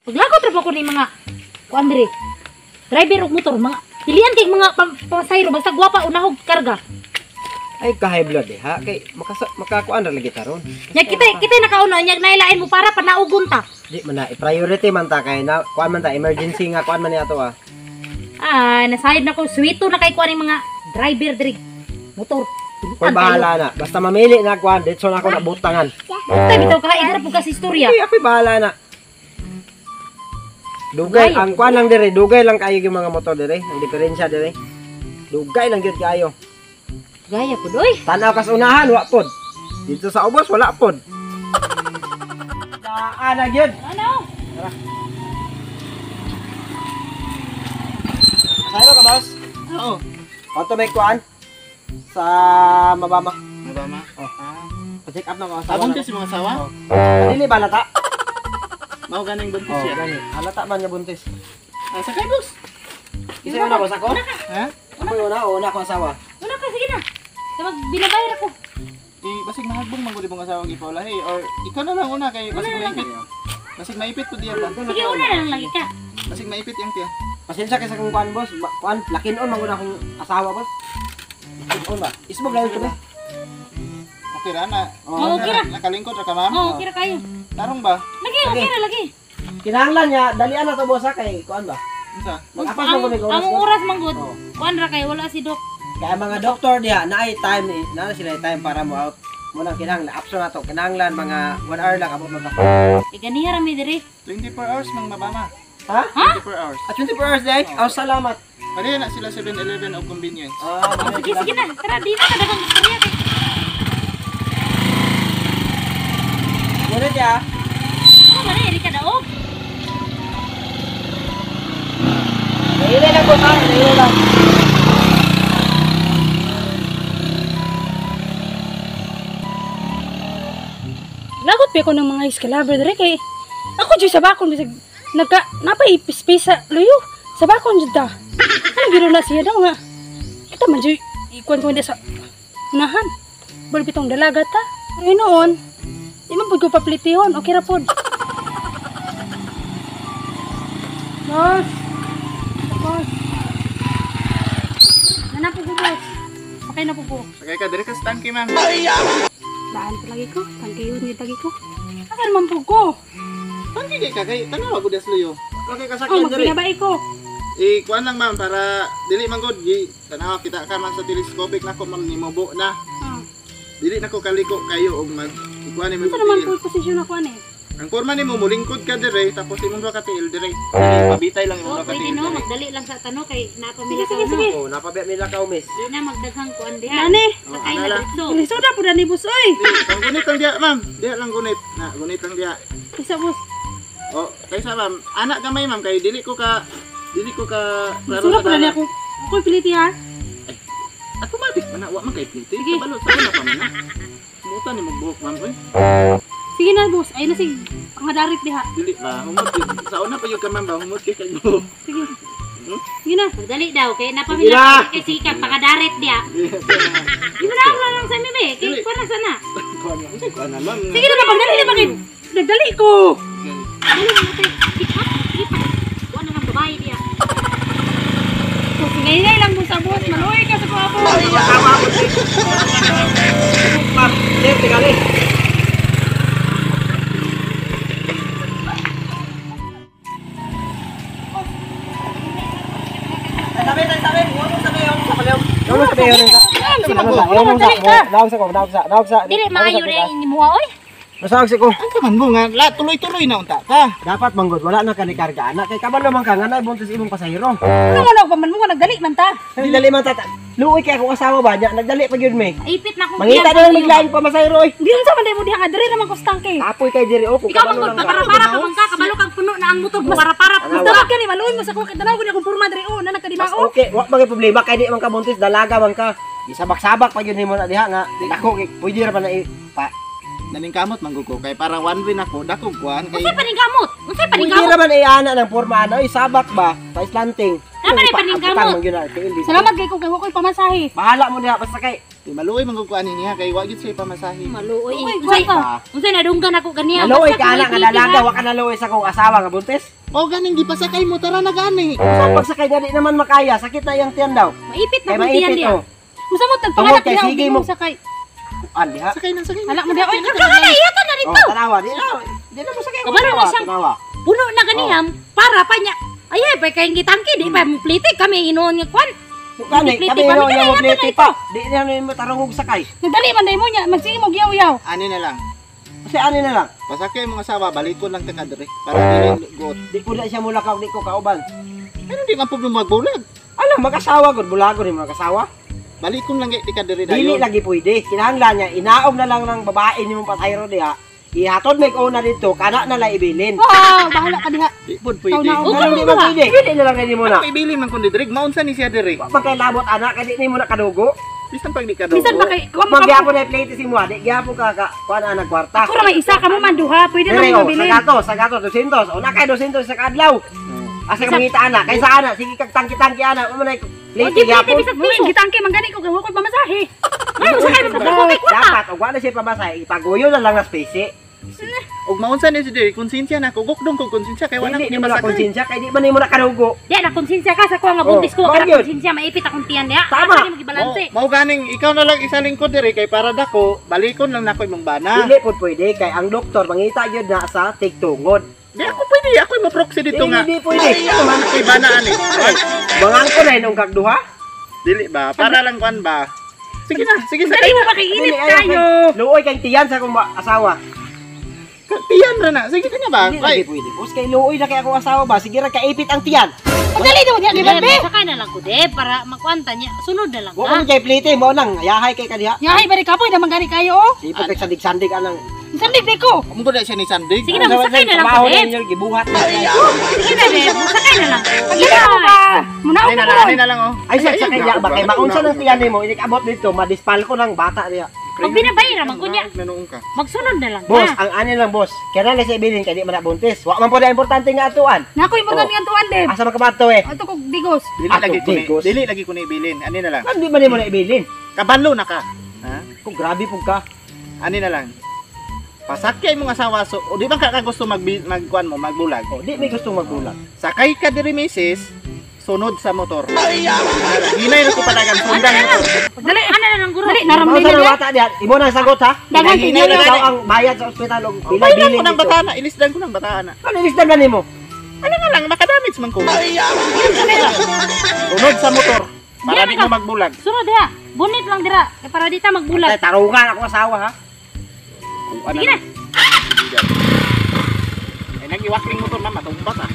Paglakot ra pa ko ni mga kuan diri. Driver og motor mga pilihan kay mga pasahero basta gwapa unahog karga. Ay ka-high blood ha. Kay makakuan ra lagi taron. Nya kita nakauna nya nailain mo para panaugon ta. Di man na priority man ta kay na kuan man ta emergency nga kuan man ni ato ah. Nasayod na ko sweeto na kay kuan mga driver diri motor. Kung bahala na. Basta mamili na kuan ditso na ako na butangan. Basta bitaw ka iharap po kasi istorya. Ay ako'y bahala na. Dugay ang kuan lang dire, dugay lang kayo yung mga motor dire, ang diferensya dire. Dugay lang gyud kayo. Gaya po doy. Tanaw kas unahan wa pod. Dito sa ubos wala pod. Ana gyud. Ano? Tara. Sayro ka boss? Oo. Auto may kuan sa mabama. Mabama? Oh. Pa-check up na ko. Buntis yung mga asawa? Dili ba lata? Mao ganing buntis Oh, siya. gani. Halata man nga buntis. Sakay boss. Isa una boss ako? Ha? Ako una ko asawa. Wala ka sige na. Sabag binabayar ako. Basig mahagbong mangguli mong asawa gipaulahi or ikaw na lang una kay basig maipit. Basig maipit pud diyan. Sige una na lang lagi ka. Basig maipit yang tiya. Pasensya kay sa kung kuan boss. Kuan lakin-on man gud akong asawa boss. Lakin-on ba? Isbog lang ito ba? Okay ra na. Oo, okay ra. Nakalingkod ra ka ma'am? Oo, kira kayo. Tarong ba? Lagi, okay na lagi. Kinahanglan niya dalian na to boss ha kay kuan ba? Unsa? Mag-apas mo kami oras. Ang oras manggod. Oo. Kuan ra kay wala si Doc. Kaya mga doktor diha na ay time ni, na sila time para mo out. Muna kinahanglan option na to. Kinahanglan mga 1 hour lang abot magka. Ganiya ra mi diri. 24 hours mang mabama. Ha? 24 hours. 24 hours day? Oh, salamat. Pare na sila 7-Eleven of convenience. Sige, sige na. Tara, di na kadagang istorya kay. Ngunit ya. Oh, mali, di ka daog. Nailay lang boss ha. Nailay lang. Lagot pa ko ng mga escalabre dire kay ako jud sa bakon bisag napay space sa luyo sa bakon jud ta. Ano giro na siya daw nga. Kita man jud ikuan ko sa unahan. Balbitong dalaga ta. Pero noon, di man pud ko paplitihon. Okay ra pod. Boss. Boss. Nanapo ko boss. Okay na po po. Sakay ka dire ka sa tangke ma'am. Daan pa lagi ko. Tangkayon ni lagi ko. Asan man po ko? Tangke kay kagay tanaw ako das luyo. Okay Oh, kasakyan diri. magpinabay ko. Kuan lang ma'am para dili man gud gi tanaw kita ka man sa telescopic nako ma'am nimubo na. Ah. Dili nako kaliko kayo og mag ikuan ni mo. Ito naman po posisyon ako ani. Ang forma nimo mulingkod ka dire tapos imong ra ka tiil dire. Pabitay lang imong Oh, ra ka pwede tiil. no, dire. magdali lang sa tano kay napamila Sige, ka sige. no. Oh, napabiya nila ka umis. Di na magdaghang kuan diha. Nani? Sakay na Anala. dito. Ilisuda po na ni boss oy. Ang gunit lang diya ma'am. Diya lang gunit. Na gunit lang diya. Isa boss. Oh, kaysa ma'am, anak gamay ma'am kay dili ko ka Ilisuda po na ni ako. Ako'y piliti ha. automatic man na wa man kay pliti. Kabalo sa una pa man na. Muta ni magbuhok ma'am oy. Sige na boss. Ay na sige. Pangadarit diha. Dili ba humot yun. Sa una pa yung ka ma'am ba humot kay kay buhok. Sige. Sige na. Magdali daw kay Sige napamila na. ka kay sikat pakadaret diha. Di ba na lang sa mi kay kuan sana. Kuan na ma'am. Sige na pagdali na bakit? Nagdali ko. Dali mo kay sikat. Kuan na ang babae diha. So, sige na lang boss sa boss. Maluoy ka sa kuwapo. Ma'am, sir, tingali. Sabi. Huwag mo sabi yung sa palaw. Huwag mo sabi yung sa. Dawag sa. Dili maayo na inimuha oy. Masawag si ko. Ang kaman mo nga la tuloy-tuloy na unta ka. Dapat manggod, wala na kanikarga. Anak, kay kabalo man ka nga na buntis imong pasahero. Ano mo na paman mo nga nagdali man ta. Hindi dali man tata. Luoy kay akong asawa ba niya, nagdali pa gyud me. Ipit na ko. Mangita na lang maglain pa masahero oy. Di sa man mo diha nga diri naman ko stangke. Apoy kay diri o kung Ikaw kabalo mangod lang ka. para ka man ka kabalo kang puno na ang motor mo para Ano, Basta ka ni maluoy mo sa kuwa kay tanaw ko akong porma diri na Mas nakadimao. okay, wa bagay problema kay di man ka buntis, dalaga man ka. Isabak-sabak pa gyud nimo na diha nga. Dako kay pwede ra pa na pa. Naning kamot mangguko kay para one win ako dako kuan kay Unsay paningkamot? Unsay Pwede paningkamot? ra man ana ng porma ano, sabak ba? Sa slanting. Ano ba ni paningkamot? Salamat. Salamat kay ko kay wa ko'y pamasahe. Bahala mo diha basta kay Di maluoy manggukuan niya kay wa gyud siya pamasahe. Maluoy. Oh my Unsay God. unsay nadunggan ako kaniya. Naluoy Basta ka anak kung nga dalaga, ipitin, wa ka naluoy sa kong asawa nga buntis. O ganing gipasakay mo tara na gani. Sa pagsakay na di naman makaya, sakit na yung tiyan daw. ha? Maipit na Kay kung tiyan maipit diya. oh. Masamot Tungod nagpanganak kay niya sige sige mo. mo sakay. Kuan diha. Sakay na sakay. Alak mo diya oy. Kaya na iyatan na Oh, dito. tanawa di na mo sakay ako. Kabalo na siyang- Tanawa. Puno na ganiham para pa niya. Ay, pa kayong gitangki, di pa plitik kami inuon nga kwan. Kani Pliti, kami kami no kaya yung yato na pliti ito. pa. Di na mo tarungog sakay. Nagdali man day mo niya, magsige mo giyaw-yaw. Ani na lang. Kasi ani na lang. Pasakay mo asawa balikon lang ta kadre para dili got. Di ko na siya mulakaw, di ko kauban. Ano di man pud magbulag. Alam, mag-asawa gud, bulago ni mag-asawa. Balikon lang ti kadre Dili dayon. lagi pwede. Kinahanglan niya, inaog na lang ng babae ni mong pasayro diha. Ihatod may una dito, kana na lang ibilin. Oh, bahala ka diha. Di pud Ikaw pwede. na, Kung ano di ba pwede, pwede na lang ni mo na. Ako ibili man kun didrig maunsa ni siya dire. Wa magkailabot anak, kadi ni mo na kadugo. Bisan pag di ka daw. Bisan ba kay Kung magyapon na plate si mo, di gyapon ka kuan na nagkwarta. Ako ra may isa ka mo man duha, pwede Dire na oh, mabili. sagato 200. O na kay 200 sa kadlaw. Asa ka mangita ana, kaysa ana, sige kag tangki-tangki ana, mo na O, plate di gyapon. bisag Uy, piso. gitangke mangani ko gawon ko mamasahe. Ay, sakay mo sa dako kay kwarta. Dapat og wala siya pamasay, ipaguyo na lang na space. Og maunsa ni si dire konsensya na ko gukdong ko konsensya kay wala Dili ni ni mo na masakay. konsensya, kay di man ni mo na kadugo. Di na konsensya ka sa ko nga buntis ko, Oh, kada bagyo. konsensya maipit akong tiyan diya. Tama. Asa ni mo gibalanse? Mao ganing ikaw na lang isa lingkod dire kay para dako balikon lang nako imong bana. Dili pud pwede kay ang doktor mangita gyud na sa tigtungod. Di ako pwede, ako mo proxy dito nga. Dili pwede. Ay, man ko'y bana ani. Bangang ko na inong kagduha. Dili ba? Para lang kuan ba? Sige na, sige sa Dali mo makiinit tayo. Luoy kay tiyan sa akong asawa. tiyan ra na. Sige kanya ba? Dili lagi Ay, pwede. Bus kay luoy na kay akong asawa ba, sige ra kaipit ang tiyan. Pagdali mo diha di ba be? Sakay na lang ko de para makwanta niya. Sunod na lang Wa ka. ko kay plite mo nang yahay kay kadiha. Yahay bari kapoy na mangani kayo oh. Sipot kay sandig-sandig anang. Sandig di ko. amo ko na siya ni Sandig. Sige na, sakay na lang Trabaho ko, na Deb. inyo gibuhat na. Sige na, de. Sakay na lang. Pagdali mo ba? Munaw Ani ka na mo. lang, ani na lang oh. Ay sa kay diya ba kay maunsa ng tiyan nimo inik abot dito madispal ko ng bata diya. Pag binabayra man ko niya, Nanuong ka. magsunod na lang Boss, ka. ang ani lang boss. Kaya na sa ibilin kay di man na buntis. Wa man po na importante nga atuan. Nako importante nga tuan dem. Asa man kabato eh. Ato kog digos. Dili Ako, lagi ko ni, Digos. dili lagi ko ni ibilin. Ani na lang. Kan di man nimo na ibilin. Kabalo na ka. Ha? Kung grabe pug ka. Ani na lang. Pasakay mong asawa so, o di ba ka gusto magkuan mo, magbulag? O di may gusto magbulag. Sakay ka diri misis, sunod sa motor. Hinay na ko palagan sundan motor. Dali, ano na lang guro. Dali Mao naramdaman sa nila. bata diyan. Imo nang sagot ha. Dagan Hinay tingnan na niyo. Ikaw ang bayad sa ospital og pila Ilisdan bilin ko ng dito. batana, ilisdan ko ng batana. Ano ilisdan na nimo? Ano nga lang, makadamage man ko. Sunod sa motor, para di mo magbulag. Sunod ha. Bunit lang dira. Kaya para di ta Ay magbulag. tarungan ako asawa ha. Kung ano Sige na. Ay, nag-iwakling motor na, matumbat ah.